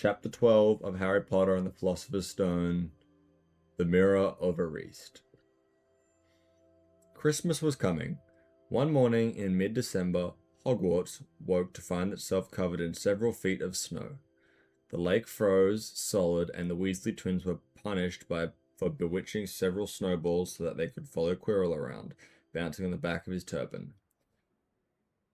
Chapter 12 of Harry Potter and the Philosopher's Stone, The Mirror of Erised. Christmas was coming. One morning in mid-December, Hogwarts woke to find itself covered in several feet of snow. The lake froze solid, and the Weasley twins were punished for bewitching several snowballs so that they could follow Quirrell around, bouncing on the back of his turban.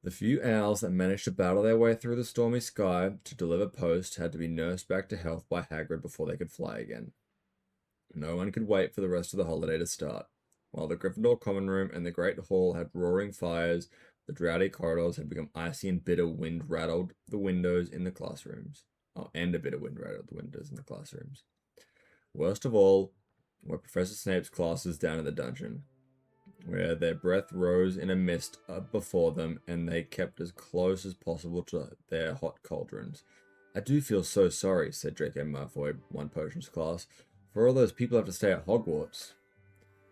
The few owls that managed to battle their way through the stormy sky to deliver post had to be nursed back to health by Hagrid before they could fly again. No one could wait for the rest of the holiday to start. While the Gryffindor common room and the Great Hall had roaring fires, the drowsy corridors had become icy and bitter wind rattled the windows in the classrooms. Oh, and a bitter wind rattled the windows in the classrooms. Worst of all were Professor Snape's classes down in the dungeon, where their breath rose in a mist before them, and they kept as close as possible to their hot cauldrons. "I do feel so sorry," said Draco Malfoy, one potions class, "for all those people who have to stay at Hogwarts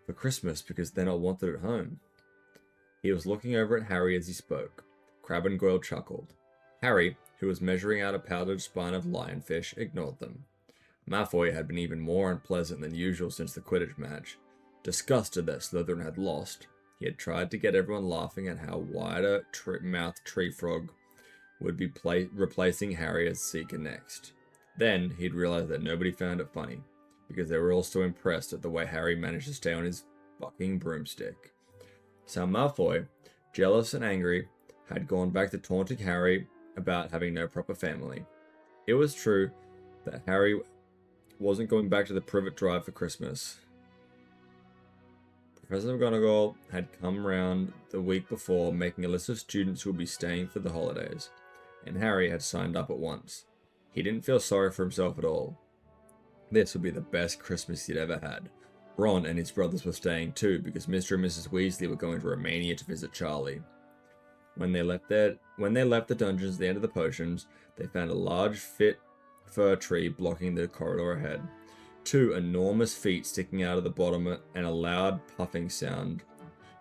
for Christmas because they're not wanted at home." He was looking over at Harry as he spoke. Crabbe and Goyle chuckled. Harry, who was measuring out a powdered spine of lionfish, ignored them. Malfoy had been even more unpleasant than usual since the Quidditch match. Disgusted that Slytherin had lost, he had tried to get everyone laughing at how wider-mouthed Tree Frog would be replacing Harry as Seeker next. Then he'd realized that nobody found it funny, because they were all so impressed at the way Harry managed to stay on his fucking broomstick. So Malfoy, jealous and angry, had gone back to taunting Harry about having no proper family. It was true that Harry wasn't going back to the Privet Drive for Christmas. Professor McGonagall had come round the week before, making a list of students who would be staying for the holidays, and Harry had signed up at once. He didn't feel sorry for himself at all. This would be the best Christmas he'd ever had. Ron and his brothers were staying too, because Mr. and Mrs. Weasley were going to Romania to visit Charlie. When they left the dungeons at the end of the potions, they found a large fir tree blocking the corridor ahead. Two enormous feet sticking out of the bottom, and a loud puffing sound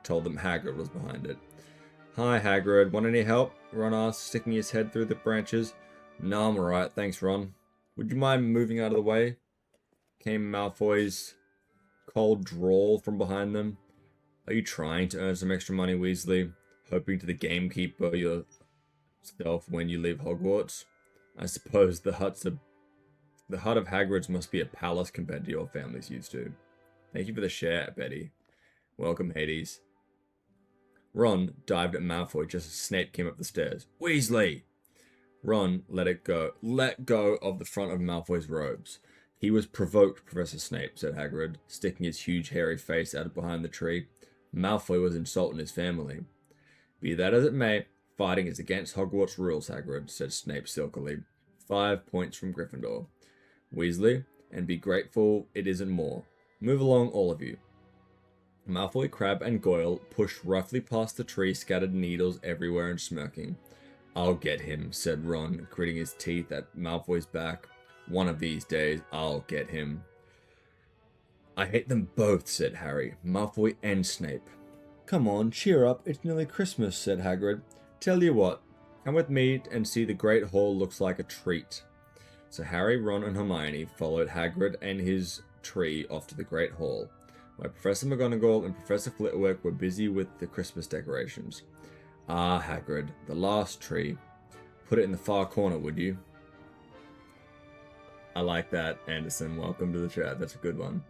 told them Hagrid was behind it. "Hi, Hagrid. Want any help?" Ron asked, sticking his head through the branches. "No, I'm alright. Thanks, Ron." "Would you mind moving out of the way?" came Malfoy's cold drawl from behind them. "Are you trying to earn some extra money, Weasley? Hoping to the gamekeeper yourself when you leave Hogwarts? I suppose the hut of Hagrid's must be a palace compared to your family's used to." "Thank you for the share, Betty." "Welcome, Hades." Ron dived at Malfoy just as Snape came up the stairs. "Weasley!" Ron let go of the front of Malfoy's robes. "He was provoked, Professor Snape," said Hagrid, sticking his huge hairy face out behind the tree. "Malfoy was insulting his family." "Be that as it may, fighting is against Hogwarts rules, Hagrid," said Snape silkily. 5 points from Gryffindor. "Weasley, and be grateful it isn't more. Move along, all of you." Malfoy, Crabbe, and Goyle pushed roughly past the tree, scattered needles everywhere and smirking. "I'll get him," said Ron, gritting his teeth at Malfoy's back. "One of these days, I'll get him." "I hate them both," said Harry, "Malfoy and Snape." "Come on, cheer up, it's nearly Christmas," said Hagrid. "Tell you what, come with me and see the Great Hall looks like a treat." So Harry, Ron, and Hermione followed Hagrid and his tree off to the Great Hall, where Professor McGonagall and Professor Flitwick were busy with the Christmas decorations. "Ah, Hagrid, the last tree. Put it in the far corner, would you?" I like that, Anderson. Welcome to the chat. That's a good one.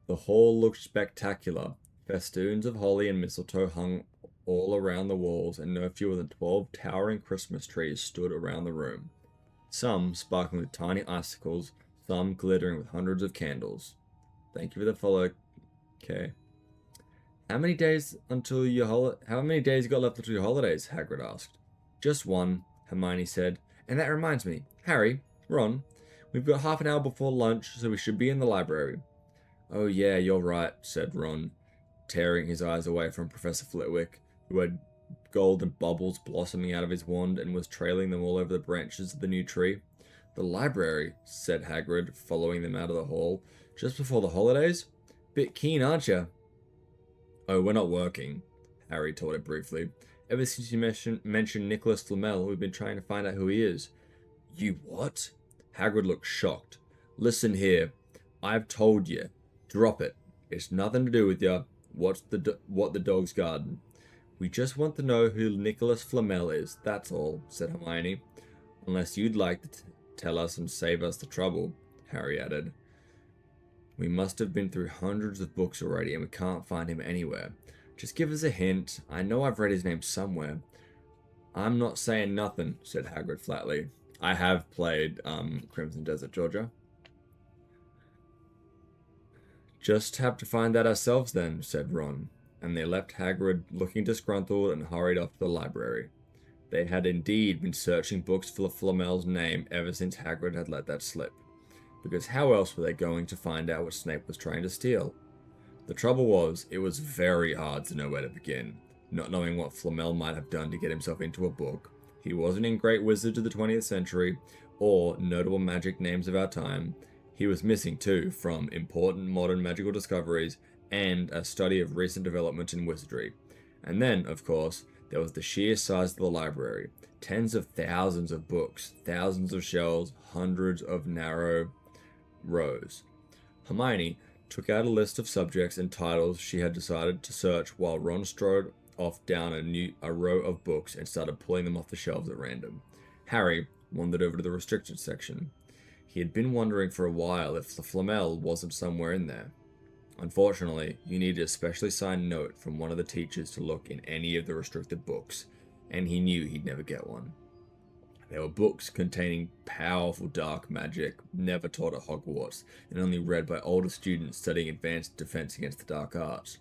The hall looked spectacular. Festoons of holly and mistletoe hung all around the walls, and no fewer than 12 towering Christmas trees stood around the room. Some sparkling with tiny icicles, some glittering with hundreds of candles. "Thank you for the follow." Okay. How many days you got left until your holidays?" Hagrid asked. "Just one," Hermione said. "And that reminds me, Harry, Ron, we've got half an hour before lunch, so we should be in the library." "Oh yeah, you're right," said Ron, tearing his eyes away from Professor Flitwick, who had golden bubbles blossoming out of his wand and was trailing them all over the branches of the new tree. "The library," said Hagrid, following them out of the hall. "Just before the holidays? Bit keen, aren't you?" "Oh, we're not working," Harry told him briefly. "Ever since you mentioned Nicholas Flamel, we've been trying to find out who he is." You what? Hagrid looked shocked. Listen here. I've told you. Drop it. It's nothing to do with you. What the dog's garden? We just want to know who Nicholas Flamel is, that's all, said Hermione. Unless you'd like to tell us and save us the trouble, Harry added. We must have been through hundreds of books already and we can't find him anywhere. Just give us a hint. I know I've read his name somewhere. I'm not saying nothing, said Hagrid flatly. I have played Crimson Desert, Georgia. Just have to find that ourselves then, said Ron, and they left Hagrid looking disgruntled and hurried off to the library. They had indeed been searching books for Flamel's name ever since Hagrid had let that slip, because how else were they going to find out what Snape was trying to steal? The trouble was, it was very hard to know where to begin, not knowing what Flamel might have done to get himself into a book. He wasn't in Great Wizards of the 20th century, or notable magic names of our time. He was missing, too, from important modern magical discoveries and a study of recent developments in wizardry. And then, of course, there was the sheer size of the library. Tens of thousands of books, thousands of shelves, hundreds of narrow rows. Hermione took out a list of subjects and titles she had decided to search while Ron strode off down a row of books and started pulling them off the shelves at random. Harry wandered over to the restricted section. He had been wondering for a while if the Flamel wasn't somewhere in there. Unfortunately, you needed a specially signed note from one of the teachers to look in any of the restricted books, and he knew he'd never get one. There were books containing powerful dark magic, never taught at Hogwarts, and only read by older students studying advanced defense against the dark arts.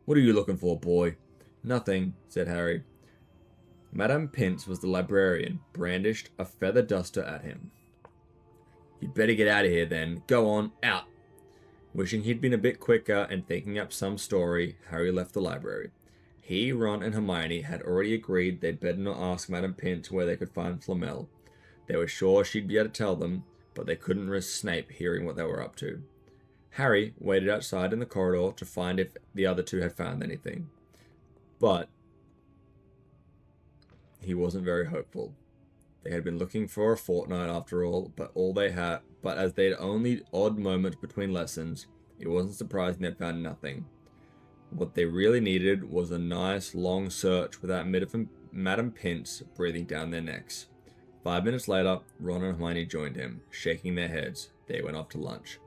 What are you looking for, boy? Nothing, said Harry. Madame Pince was the librarian, brandished a feather duster at him. You'd better get out of here then. Go on, out. Wishing he'd been a bit quicker and thinking up some story, Harry left the library. He, Ron, and Hermione had already agreed they'd better not ask Madame Pince where they could find Flamel. They were sure she'd be able to tell them, but they couldn't risk Snape hearing what they were up to. Harry waited outside in the corridor to find if the other two had found anything. But he wasn't very hopeful. They had been looking for a fortnight after all, but as they'd only odd moments between lessons, it wasn't surprising they'd found nothing. What they really needed was a nice long search without Madame Pince breathing down their necks. 5 minutes later, Ron and Hermione joined him, shaking their heads. They went off to lunch.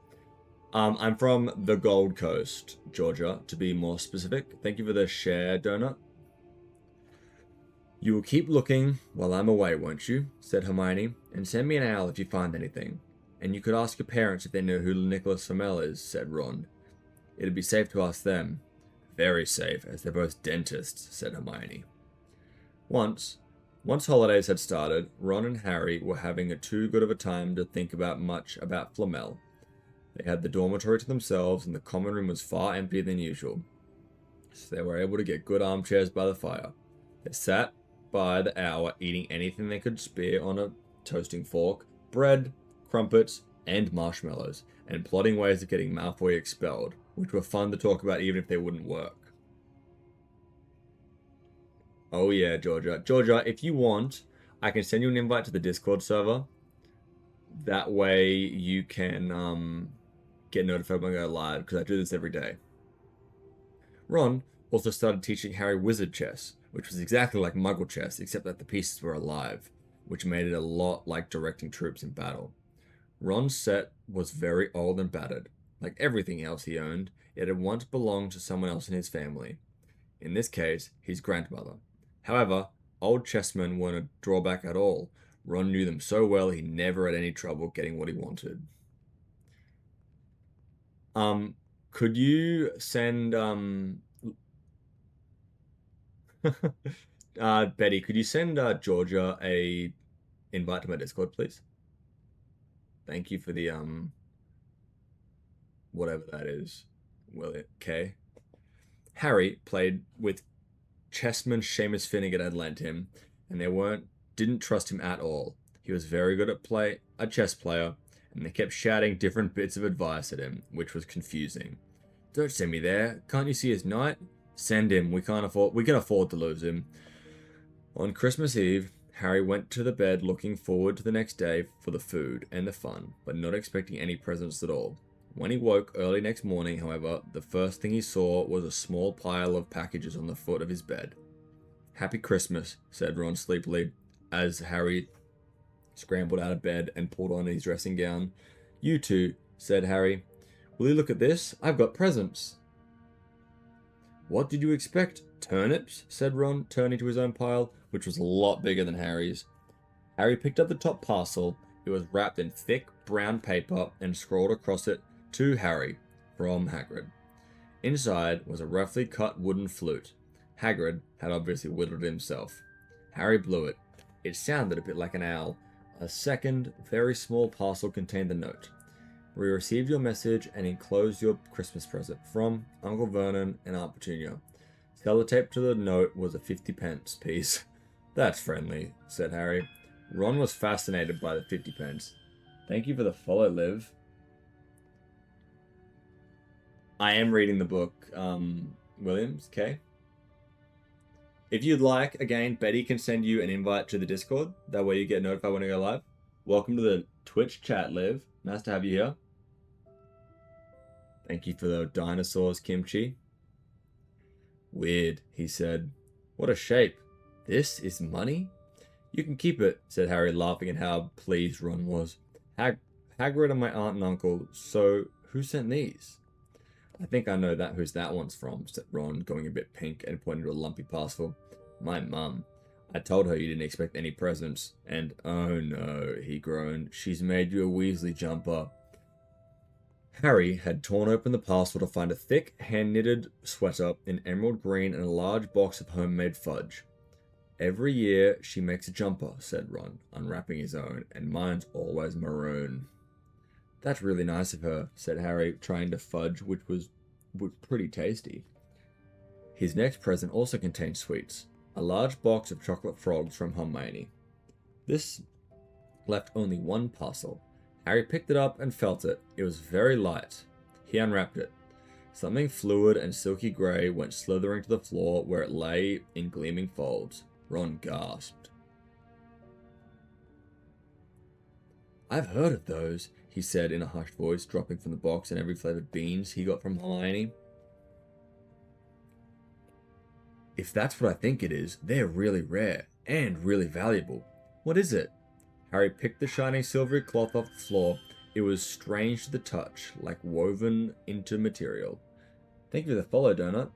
I'm from the Gold Coast, Georgia, to be more specific. Thank you for the share donut. You will keep looking while I'm away, won't you? Said Hermione, and send me an owl if you find anything. And you could ask your parents if they know who Nicholas Flamel is, said Ron. It'd be safe to ask them. Very safe, as they're both dentists, said Hermione. Once holidays had started, Ron and Harry were having too good of a time to think about much about Flamel. They had the dormitory to themselves, and the common room was far emptier than usual, so they were able to get good armchairs by the fire. They sat by the hour eating anything they could spear on a toasting fork, bread, crumpets, and marshmallows, and plotting ways of getting Malfoy expelled, which were fun to talk about even if they wouldn't work. Oh yeah, Georgia. Georgia, if you want, I can send you an invite to the Discord server. That way you can get notified when I go live, because I do this every day. Ron also started teaching Harry wizard chess, which was exactly like Muggle chess, except that the pieces were alive, which made it a lot like directing troops in battle. Ron's set was very old and battered. Like everything else he owned, it had once belonged to someone else in his family. In this case, his grandmother. However, old chessmen weren't a drawback at all. Ron knew them so well he never had any trouble getting what he wanted. Could you send Betty, could you send Georgia a invite to my Discord, please? Thank you for the whatever that is. Will it? Okay. Harry played with chessman Seamus Finnegan had lent him, and they didn't trust him at all. He was very good at a chess player, and they kept shouting different bits of advice at him, which was confusing. Don't send me there. Can't you see his knight? Send him. We can afford to lose him. On Christmas Eve, Harry went to the bed looking forward to the next day for the food and the fun, but not expecting any presents at all. When he woke early next morning, however, the first thing he saw was a small pile of packages on the foot of his bed. "Happy Christmas," said Ron sleepily, as Harry scrambled out of bed and pulled on his dressing gown. "You too," said Harry. "Will you look at this? I've got presents." "What did you expect? Turnips?" said Ron, turning to his own pile, which was a lot bigger than Harry's. Harry picked up the top parcel. It was wrapped in thick brown paper and scrawled across it, "To Harry, from Hagrid." Inside was a roughly cut wooden flute. Hagrid had obviously whittled it himself. Harry blew it. It sounded a bit like an owl. A second, very small parcel contained the note. "We received your message and enclosed your Christmas present from Uncle Vernon and Aunt Petunia." Sellotaped to the note was a 50-pence piece. "That's friendly," said Harry. Ron was fascinated by the 50-pence. "Thank you for the follow, Liv." I am reading the book, Williams, okay? If you'd like, again, Betty can send you an invite to the Discord. That way you get notified when I go live. Welcome to the Twitch chat, Liv. Nice to have you here. Thank you for the dinosaurs, Kimchi. "Weird," he said. "What a shape. This is money?" "You can keep it," said Harry, laughing at how pleased Ron was. Hagrid and my aunt and uncle. So, who sent these?" "I think I know who's that one's from," said Ron, going a bit pink and pointing to a lumpy parcel. "My mum. I told her you didn't expect any presents. And, oh no," he groaned, "she's made you a Weasley jumper." Harry had torn open the parcel to find a thick, hand-knitted sweater in emerald green and a large box of homemade fudge. "Every year she makes a jumper," said Ron, unwrapping his own, "and mine's always maroon." "That's really nice of her," said Harry, trying the fudge, which was pretty tasty. His next present also contained sweets, a large box of chocolate frogs from Hermione. This left only one parcel. Harry picked it up and felt it. It was very light. He unwrapped it. Something fluid and silky grey went slithering to the floor where it lay in gleaming folds. Ron gasped. "I've heard of those," he said in a hushed voice, dropping from the box and every flavoured beans he got from Hermione. "If that's what I think it is, they're really rare and really valuable. What is it?" Harry picked the shining silvery cloth off the floor. It was strange to the touch, like woven into material. "Thank you for the follow, Donut."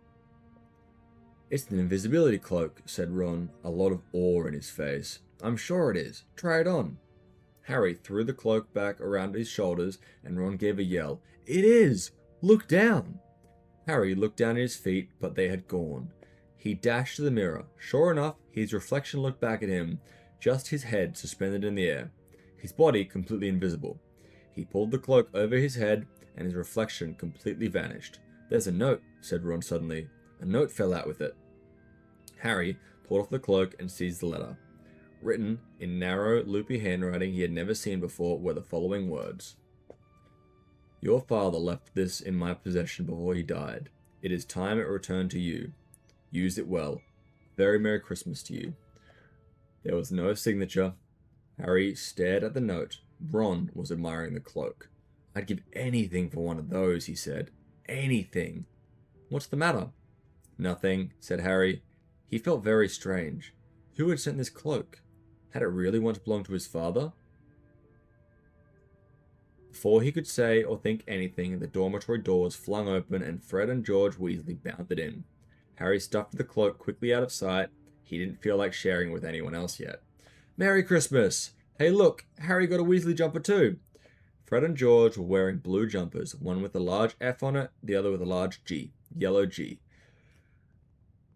"It's an invisibility cloak," said Ron, a lot of awe in his face. "I'm sure it is. Try it on." Harry threw the cloak back around his shoulders, and Ron gave a yell. "It is! Look down!" Harry looked down at his feet, but they had gone. He dashed to the mirror. Sure enough, his reflection looked back at him, just his head suspended in the air, his body completely invisible. He pulled the cloak over his head, and his reflection completely vanished. "There's a note," said Ron suddenly. "A note fell out with it." Harry pulled off the cloak and seized the letter. Written in narrow, loopy handwriting he had never seen before were the following words. "Your father left this in my possession before he died. It is time it returned to you. Use it well. Very Merry Christmas to you." There was no signature. Harry stared at the note. Ron was admiring the cloak. "I'd give anything for one of those," he said. "Anything." "What's the matter?" "Nothing," said Harry. He felt very strange. Who had sent this cloak? Had it really once belonged to his father? Before he could say or think anything, the dormitory doors flung open and Fred and George Weasley bounded in. Harry stuffed the cloak quickly out of sight. He didn't feel like sharing with anyone else yet. "Merry Christmas! Hey look, Harry got a Weasley jumper too!" Fred and George were wearing blue jumpers, one with a large F on it, the other with a large G, yellow G.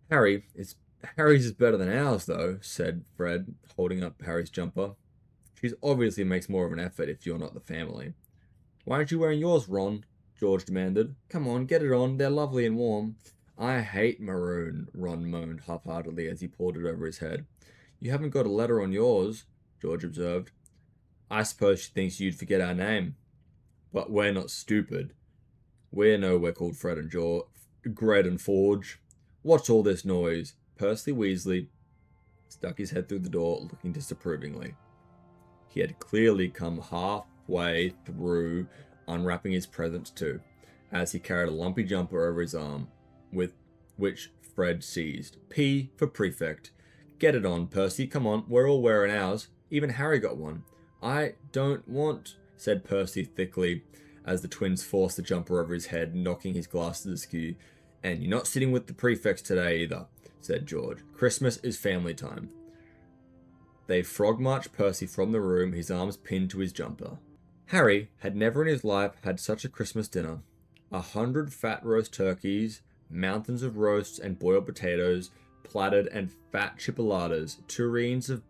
Harry's is better than ours, though," said Fred, holding up Harry's jumper. "She obviously makes more of an effort if you're not the family." "Why aren't you wearing yours, Ron?" George demanded. "Come on, get it on. They're lovely and warm." "I hate maroon," Ron moaned half-heartedly as he pulled it over his head. "You haven't got a letter on yours," George observed. "I suppose she thinks you'd forget our name." "But we're not stupid. We're called Fred and George. Gred and Forge. What's all this noise? Percy Weasley stuck his head through the door, looking disapprovingly. He had clearly come halfway through unwrapping his presents too, as he carried a lumpy jumper over his arm, with which Fred seized. P for prefect. Get it on, Percy, come on, we're all wearing ours. Even Harry got one. I don't want, said Percy thickly, as the twins forced the jumper over his head, knocking his glasses askew. And you're not sitting with the prefects today either, said George. Christmas is family time. They frog-marched Percy from the room, his arms pinned to his jumper. Harry had never in his life had such a Christmas dinner. 100 fat roast turkeys, mountains of roasts and boiled potatoes, platted and fat chipolatas, tureens of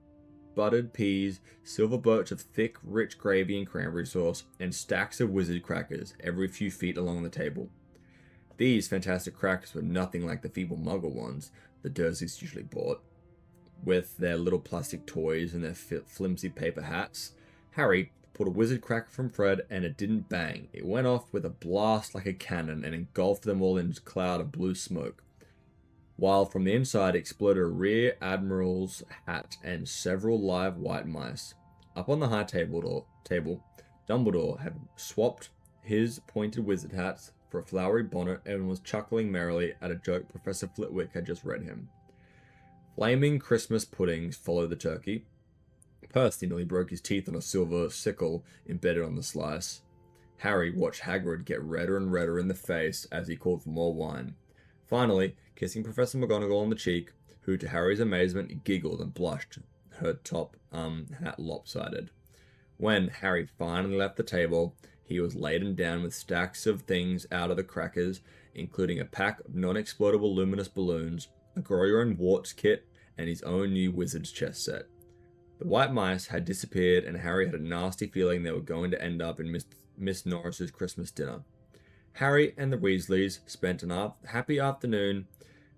buttered peas, silver birch of thick, rich gravy and cranberry sauce, and stacks of wizard crackers every few feet along the table. These fantastic crackers were nothing like the feeble muggle ones the Dursleys usually bought, with their little plastic toys and their flimsy paper hats. Harry pulled a wizard cracker from Fred, and it didn't bang. It went off with a blast like a cannon and engulfed them all in a cloud of blue smoke, while from the inside exploded a rear admiral's hat and several live white mice. Up on the high table, Dumbledore had swapped his pointed wizard hats for a flowery bonnet and was chuckling merrily at a joke Professor Flitwick had just read him. Flaming Christmas puddings followed the turkey. Percy nearly broke his teeth on a silver sickle embedded on the slice. Harry watched Hagrid get redder and redder in the face as he called for more wine. Finally, kissing Professor McGonagall on the cheek, who to Harry's amazement giggled and blushed, her top hat lopsided. When Harry finally left the table, he was laden down with stacks of things out of the crackers, including a pack of non-explodable luminous balloons, a Grow and Warts kit, and his own new wizard's chess set. The white mice had disappeared, and Harry had a nasty feeling they were going to end up in Miss Norris's Christmas dinner. Harry and the Weasleys spent an happy afternoon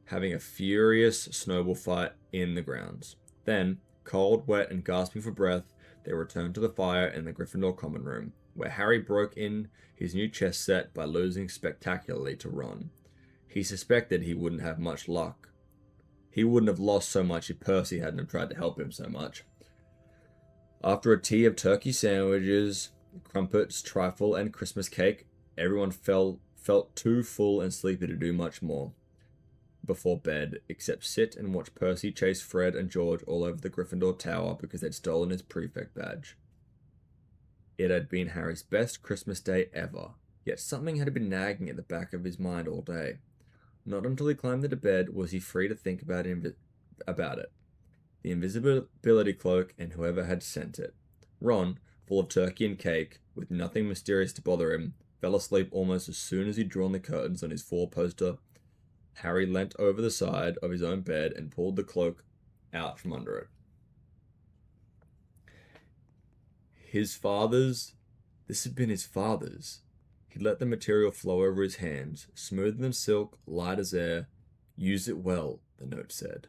having a furious snowball fight in the grounds. Then, cold, wet, and gasping for breath, they returned to the fire in the Gryffindor common room, where Harry broke in his new chess set by losing spectacularly to Ron. He suspected he wouldn't have much luck. He wouldn't have lost so much if Percy hadn't have tried to help him so much. After a tea of turkey sandwiches, crumpets, trifle, and Christmas cake, everyone felt too full and sleepy to do much more before bed, except sit and watch Percy chase Fred and George all over the Gryffindor Tower because they'd stolen his prefect badge. It had been Harry's best Christmas day ever, yet something had been nagging at the back of his mind all day. Not until he climbed into bed was he free to think about it. The invisibility cloak and whoever had sent it. Ron, full of turkey and cake, with nothing mysterious to bother him, fell asleep almost as soon as he'd drawn the curtains on his four-poster. Harry leant over the side of his own bed and pulled the cloak out from under it. This had been his father's. He let the material flow over his hands, smooth than silk, light as air. Use it well, the note said.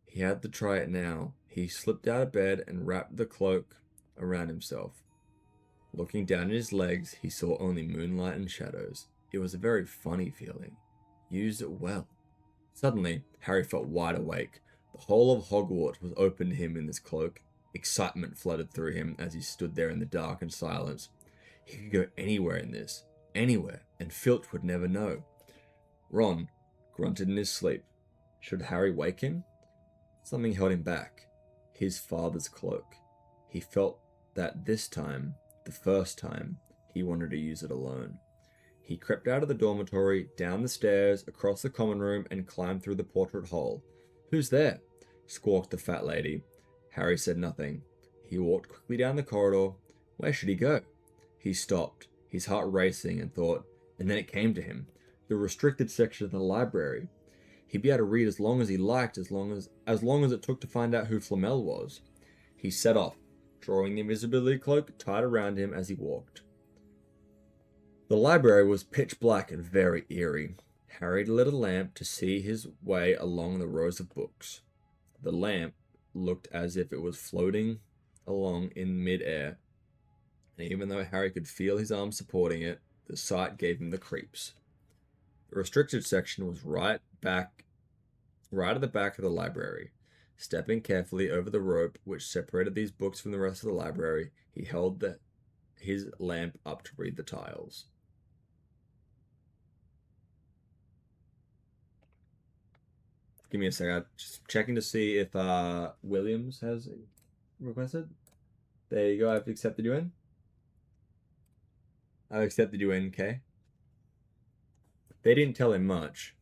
He had to try it now. He slipped out of bed and wrapped the cloak around himself. Looking down at his legs, he saw only moonlight and shadows. It was a very funny feeling. Use it well. Suddenly, Harry felt wide awake. The whole of Hogwarts was open to him in this cloak. Excitement flooded through him as he stood there in the dark and silence. He could go anywhere in this. Anywhere. And Filch would never know. Ron grunted in his sleep. Should Harry wake him? Something held him back. His father's cloak. He felt that this time, the first time, he wanted to use it alone. He crept out of the dormitory, down the stairs, across the common room, and climbed through the portrait hole. Who's there? Squawked the fat lady. Harry said nothing. He walked quickly down the corridor. Where should he go? He stopped, his heart racing, and thought, and then it came to him. The restricted section of the library. He'd be able to read as long as he liked, as long as it took to find out who Flamel was. He set off, drawing the invisibility cloak tight around him as he walked. The library was pitch black and very eerie. Harry lit a lamp to see his way along the rows of books. The lamp looked as if it was floating along in mid-air, and even though Harry could feel his arms supporting it, the sight gave him the creeps. The restricted section was right at the back of the library. Stepping carefully over the rope which separated these books from the rest of the library, he held his lamp up to read the tiles. Give me a second. Just checking to see if Williams has requested. There you go. I've accepted you in. I've accepted you in, Kay. They didn't tell him much.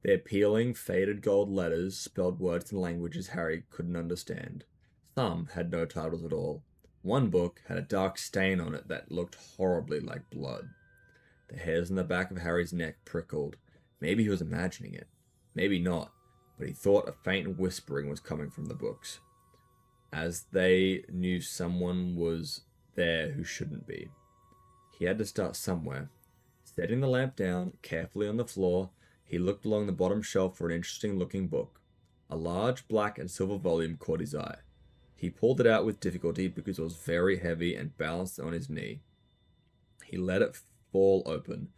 Their peeling, faded gold letters spelled words in languages Harry couldn't understand. Some had no titles at all. One book had a dark stain on it that looked horribly like blood. The hairs on the back of Harry's neck prickled. Maybe he was imagining it. Maybe not, but he thought a faint whispering was coming from the books, as they knew someone was there who shouldn't be. He had to start somewhere. Setting the lamp down carefully on the floor, he looked along the bottom shelf for an interesting-looking book. A large black and silver volume caught his eye. He pulled it out with difficulty because it was very heavy and balanced on his knee. He let it fall open.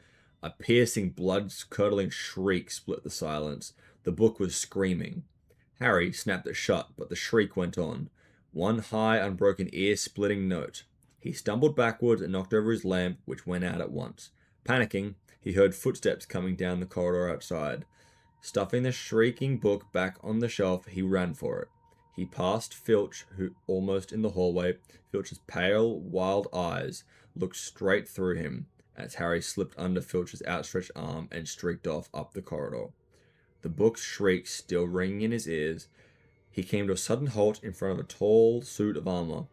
A piercing, blood-curdling shriek split the silence. The book was screaming. Harry snapped it shut, but the shriek went on. One high, unbroken, ear-splitting note. He stumbled backwards and knocked over his lamp, which went out at once. Panicking, he heard footsteps coming down the corridor outside. Stuffing the shrieking book back on the shelf, he ran for it. He passed Filch, who almost in the hallway. Filch's pale, wild eyes looked straight through him as Harry slipped under Filch's outstretched arm and streaked off up the corridor. The book's shriek still ringing in his ears, he came to a sudden halt in front of a tall suit of armor.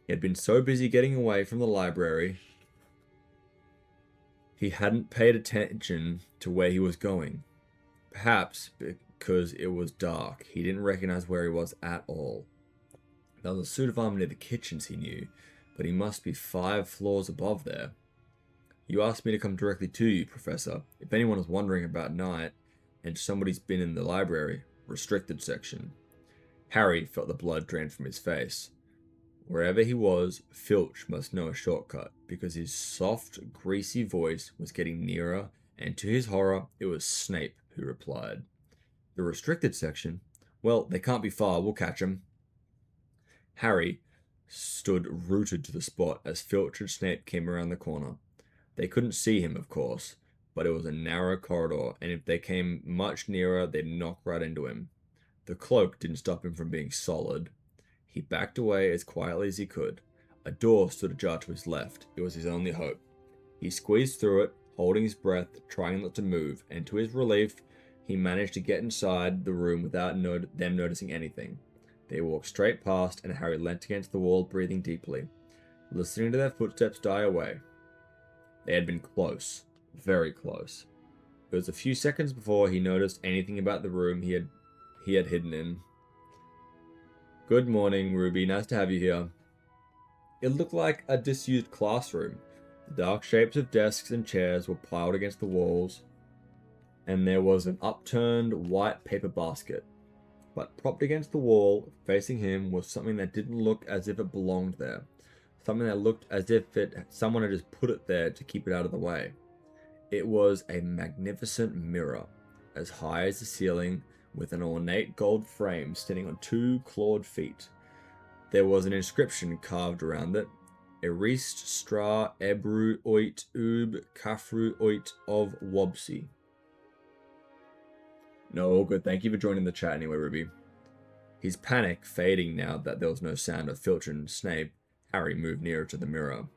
He had been so busy getting away from the library, he hadn't paid attention to where he was going. Perhaps because it was dark, he didn't recognize where he was at all. There was a suit of armor near the kitchens, he knew, but he must be 5 floors above there. You asked me to come directly to you, Professor. If anyone is wondering about night, and somebody's been in the library, restricted section. Harry felt the blood drain from his face. Wherever he was, Filch must know a shortcut, because his soft, greasy voice was getting nearer, and to his horror, it was Snape who replied. The restricted section? Well, they can't be far, we'll catch 'em. Harry stood rooted to the spot as Filch and Snape came around the corner. They couldn't see him, of course, but it was a narrow corridor, and if they came much nearer, they'd knock right into him. The cloak didn't stop him from being solid. He backed away as quietly as he could. A door stood ajar to his left. It was his only hope. He squeezed through it, holding his breath, trying not to move, and to his relief, he managed to get inside the room without them noticing anything. They walked straight past, and Harry leant against the wall, breathing deeply, listening to their footsteps die away. They had been close. Very close. It was a few seconds before he noticed anything about the room he had hidden in. Good morning, Ruby. Nice to have you here. It looked like a disused classroom. The dark shapes of desks and chairs were piled against the walls, and there was an upturned white paper basket. But propped against the wall, facing him, was something that didn't look as if it belonged there. Something that looked as if someone had just put it there to keep it out of the way. It was a magnificent mirror, as high as the ceiling, with an ornate gold frame standing on 2 clawed feet. There was an inscription carved around it. Erised stra ebru oit ub kafru oit of wobsy. No, all good. Thank you for joining the chat anyway, Ruby. His panic fading now that there was no sound of Filch and Snape, Harry moved nearer to the mirror.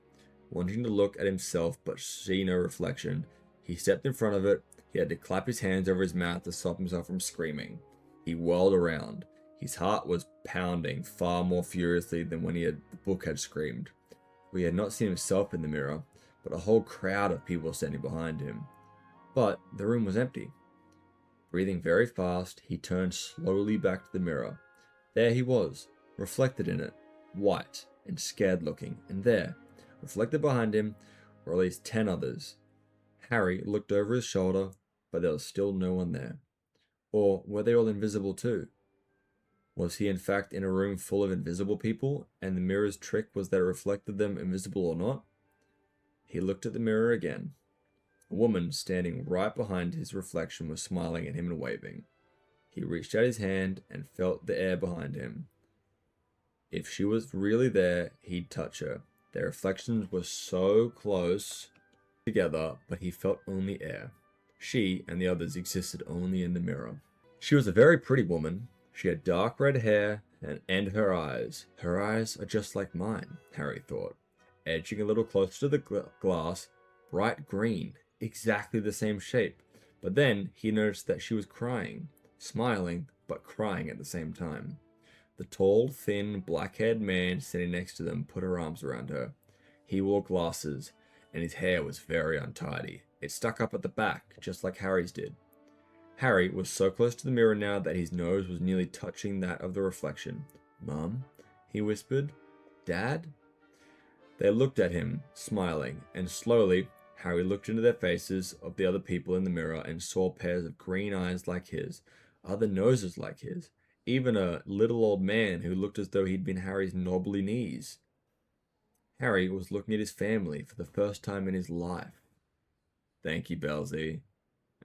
Wanting to look at himself but see no reflection, he stepped in front of it. He had to clap his hands over his mouth to stop himself from screaming. He whirled around. His heart was pounding far more furiously than when the book had screamed. He had not seen himself in the mirror, but a whole crowd of people standing behind him. But the room was empty. Breathing very fast, he turned slowly back to the mirror. There he was, reflected in it, white and scared looking, and there, reflected behind him, were at least 10 others. Harry looked over his shoulder, but there was still no one there. Or were they all invisible too? Was he in fact in a room full of invisible people, and the mirror's trick was that it reflected them invisible or not? He looked at the mirror again. A woman standing right behind his reflection was smiling at him and waving. He reached out his hand and felt the air behind him. If she was really there, he'd touch her. Their reflections were so close together, but he felt only air. She and the others existed only in the mirror. She was a very pretty woman. She had dark red hair and her eyes. Her eyes are just like mine, Harry thought. Edging a little closer to the glass, bright green, exactly the same shape. But then he noticed that she was crying, smiling, but crying at the same time. The tall, thin, black-haired man sitting next to them put her arms around her. He wore glasses, and his hair was very untidy. It stuck up at the back, just like Harry's did. Harry was so close to the mirror now that his nose was nearly touching that of the reflection. "Mum?" he whispered. "Dad?" They looked at him, smiling, and slowly Harry looked into their faces of the other people in the mirror and saw pairs of green eyes like his, other noses like his, even a little old man who looked as though he'd been Harry's knobbly knees. Harry was looking at his family for the first time in his life. Thank you, Belzy.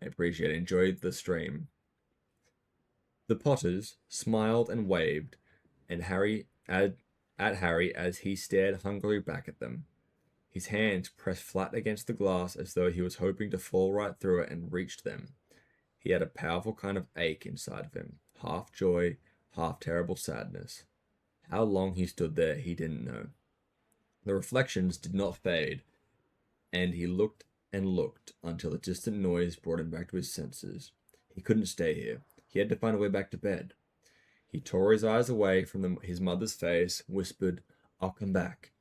I appreciate it. Enjoy the stream. The Potters smiled and waved, and at Harry as he stared hungrily back at them. His hands pressed flat against the glass as though he was hoping to fall right through it and reach them. He had a powerful kind of ache inside of him, half joy, half terrible sadness. How long he stood there, he didn't know. The reflections did not fade, and he looked and looked until a distant noise brought him back to his senses. He couldn't stay here. He had to find a way back to bed. He tore his eyes away from his mother's face, whispered, "I'll come back,"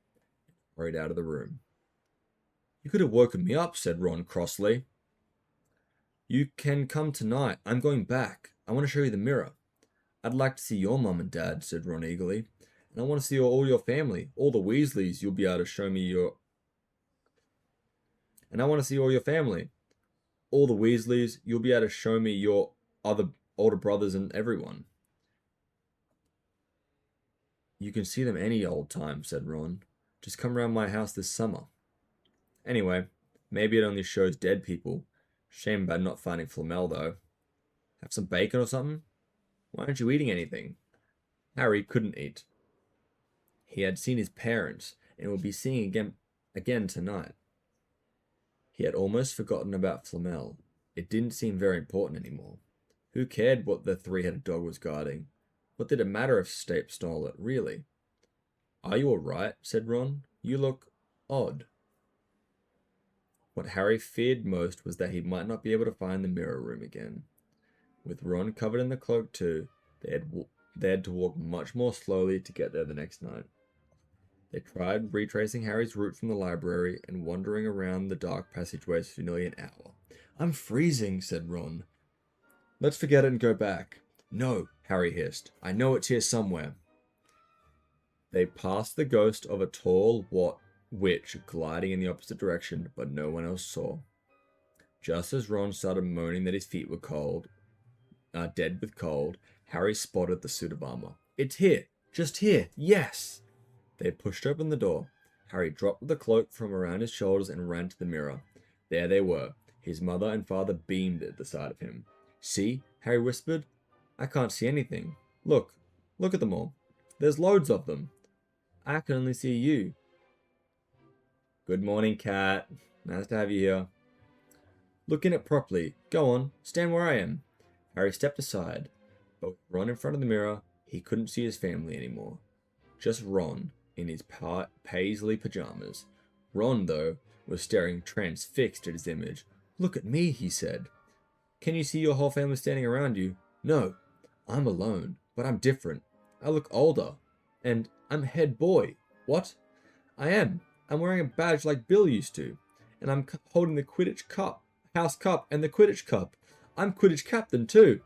and hurried out of the room. "You could have woken me up," said Ron crossly. "You can come tonight. I'm going back. I want to show you the mirror." "I'd like to see your mum and dad," said Ron eagerly. "And I want to see all your family. All the Weasleys, you'll be able to show me your... And I want to see all your family. All the Weasleys, you'll be able to show me your other older brothers and everyone." "You can see them any old time," said Ron. "Just come round my house this summer. Anyway, maybe it only shows dead people. Shame about not finding Flamel, though. Have some bacon or something? Why aren't you eating anything?" Harry couldn't eat. He had seen his parents and would be seeing again tonight. He had almost forgotten about Flamel. It didn't seem very important anymore. Who cared what the three-headed dog was guarding? What did it matter if Snape stole it, really? "Are you all right?" said Ron. "You look odd." What Harry feared most was that he might not be able to find the mirror room again. With Ron covered in the cloak too, they had to walk much more slowly to get there the next night. They tried retracing Harry's route from the library and wandering around the dark passageways for nearly an hour. "I'm freezing," said Ron. "Let's forget it and go back." "No," Harry hissed. "I know it's here somewhere." They passed the ghost of a tall witch gliding in the opposite direction, but no one else saw. Just as Ron started moaning that his feet were dead with cold, Harry spotted the suit of armor. "It's here! Just here! Yes!" They pushed open the door. Harry dropped the cloak from around his shoulders and ran to the mirror. There they were. His mother and father beamed at the sight of him. "See?" Harry whispered. "I can't see anything. Look at them all. There's loads of them. I can only see you." "Good morning, Cat. Nice to have you here." "Look in it properly. Go on, stand where I am." Harry stepped aside, but with Ron in front of the mirror, he couldn't see his family anymore. Just Ron in his paisley pajamas. Ron, though, was staring transfixed at his image. "Look at me," he said. "Can you see your whole family standing around you?" "No, I'm alone, but I'm different. I look older, and I'm head boy." "What?" "I am. I'm wearing a badge like Bill used to, and I'm holding the Quidditch cup, house cup, and the Quidditch cup. I'm Quidditch captain too."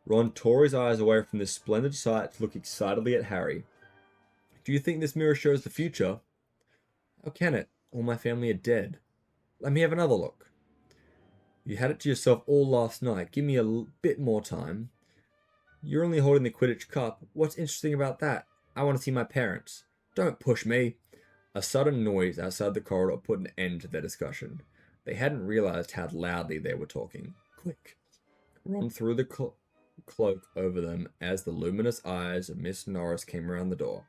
Ron tore his eyes away from this splendid sight to look excitedly at Harry. "Do you think this mirror shows the future?" "How can it? All my family are dead." "Let me have another look." "You had it to yourself all last night. Give me a bit more time." "You're only holding the Quidditch cup. What's interesting about that? I want to see my parents." "Don't push me." A sudden noise outside the corridor put an end to their discussion. They hadn't realized how loudly they were talking. "Quick." Ron threw the cloak over them as the luminous eyes of Miss Norris came around the door.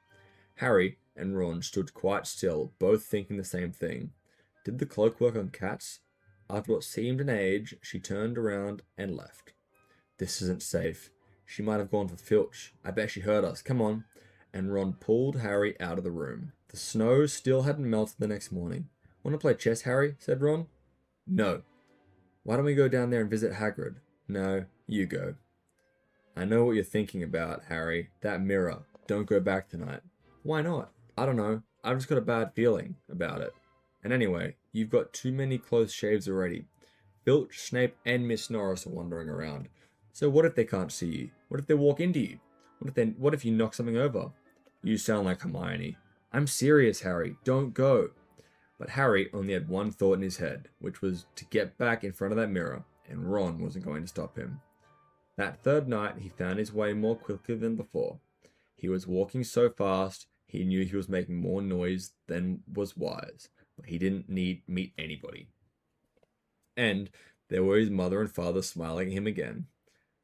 Harry and Ron stood quite still, both thinking the same thing. Did the cloak work on cats? After what seemed an age, she turned around and left. This isn't safe. She might have gone for Filch. I bet she heard us. Come on. And Ron pulled Harry out of the room. The snow still hadn't melted the next morning. Want to play chess, Harry? Said Ron. No. Why don't we go down there and visit Hagrid? No, you go. I know what you're thinking about, Harry. That mirror. Don't go back tonight. Why not? I don't know. I've just got a bad feeling about it. And anyway, you've got too many close shaves already. Filch, Snape, and Miss Norris are wandering around. So what if they can't see you? What if they walk into you? What if you knock something over? You sound like Hermione. I'm serious, Harry. Don't go. But Harry only had one thought in his head, which was to get back in front of that mirror, and Ron wasn't going to stop him. That third night, he found his way more quickly than before. He was walking so fast, he knew he was making more noise than was wise, but he didn't need meet anybody. And there were his mother and father smiling at him again,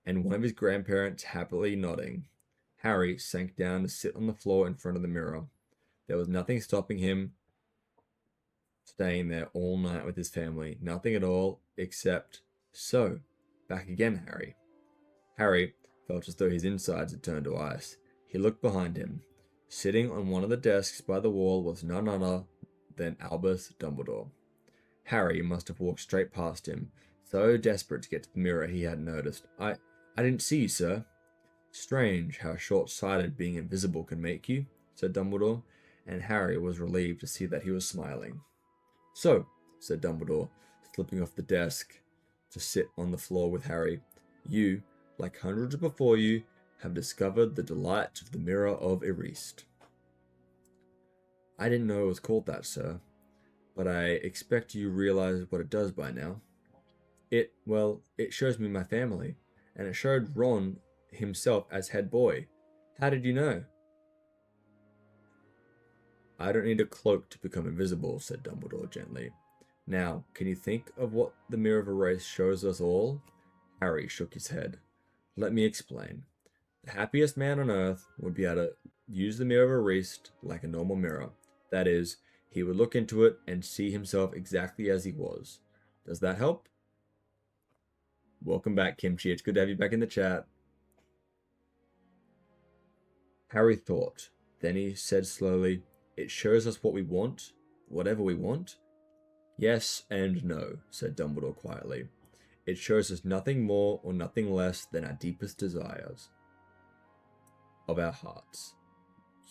and one of his grandparents happily nodding. Harry sank down to sit on the floor in front of the mirror. There was nothing stopping him staying there all night with his family. Nothing at all, except, so, back again, Harry. Harry felt as though his insides had turned to ice. He looked behind him. Sitting on one of the desks by the wall was none other than Albus Dumbledore. Harry must have walked straight past him, so desperate to get to the mirror he hadn't noticed. I didn't see you, sir. Strange how short-sighted being invisible can make you, said Dumbledore, and Harry was relieved to see that he was smiling. So, said Dumbledore, slipping off the desk to sit on the floor with Harry, you, like hundreds before you, have discovered the delight of the Mirror of Erised. I didn't know it was called that, sir, but I expect you realize what it does by now. It shows me my family, and it showed Ron himself as head boy. How did you know? I don't need a cloak to become invisible, said Dumbledore gently. Now, can you think of what the Mirror of Erised shows us all? Harry shook his head. Let me explain. The happiest man on earth would be able to use the Mirror of Erised like a normal mirror. That is, he would look into it and see himself exactly as he was. Does that help? Welcome back, Kimchi. It's good to have you back in the chat. Harry thought. Then he said slowly, it shows us what we want, whatever we want. Yes and no, said Dumbledore quietly. It shows us nothing more or nothing less than our deepest desires of our hearts.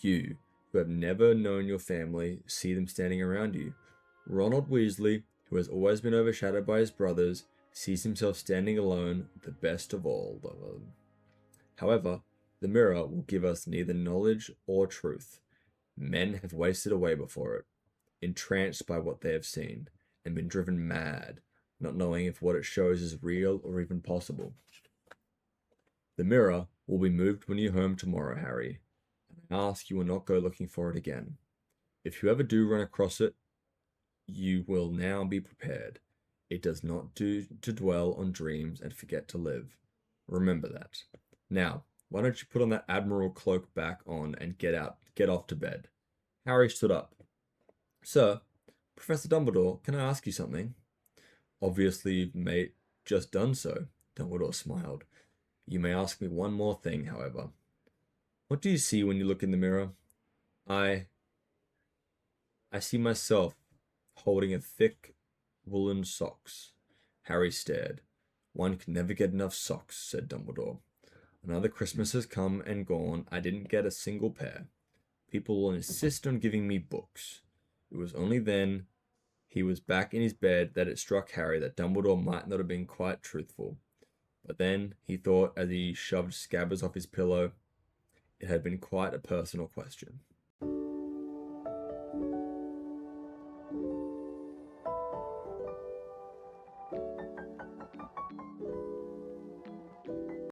You, who have never known your family, see them standing around you. Ronald Weasley, who has always been overshadowed by his brothers, sees himself standing alone, the best of all of them. However, the mirror will give us neither knowledge or truth. Men have wasted away before it, entranced by what they have seen, and been driven mad, not knowing if what it shows is real or even possible. The mirror will be moved when you're home tomorrow, Harry, and I ask you will not go looking for it again. If you ever do run across it, you will now be prepared. It does not do to dwell on dreams and forget to live. Remember that. Now, why don't you put on that Admiral cloak back on and get off to bed. Harry stood up. Sir, Professor Dumbledore, can I ask you something? Obviously, you've just done so, Dumbledore smiled. You may ask me one more thing, however. What do you see when you look in the mirror? I see myself holding a thick woolen socks. Harry stared. One can never get enough socks, said Dumbledore. Another Christmas has come and gone. I didn't get a single pair. People will insist on giving me books. It was only then he was back in his bed that it struck Harry that Dumbledore might not have been quite truthful. But then, he thought as he shoved Scabbers off his pillow, it had been quite a personal question.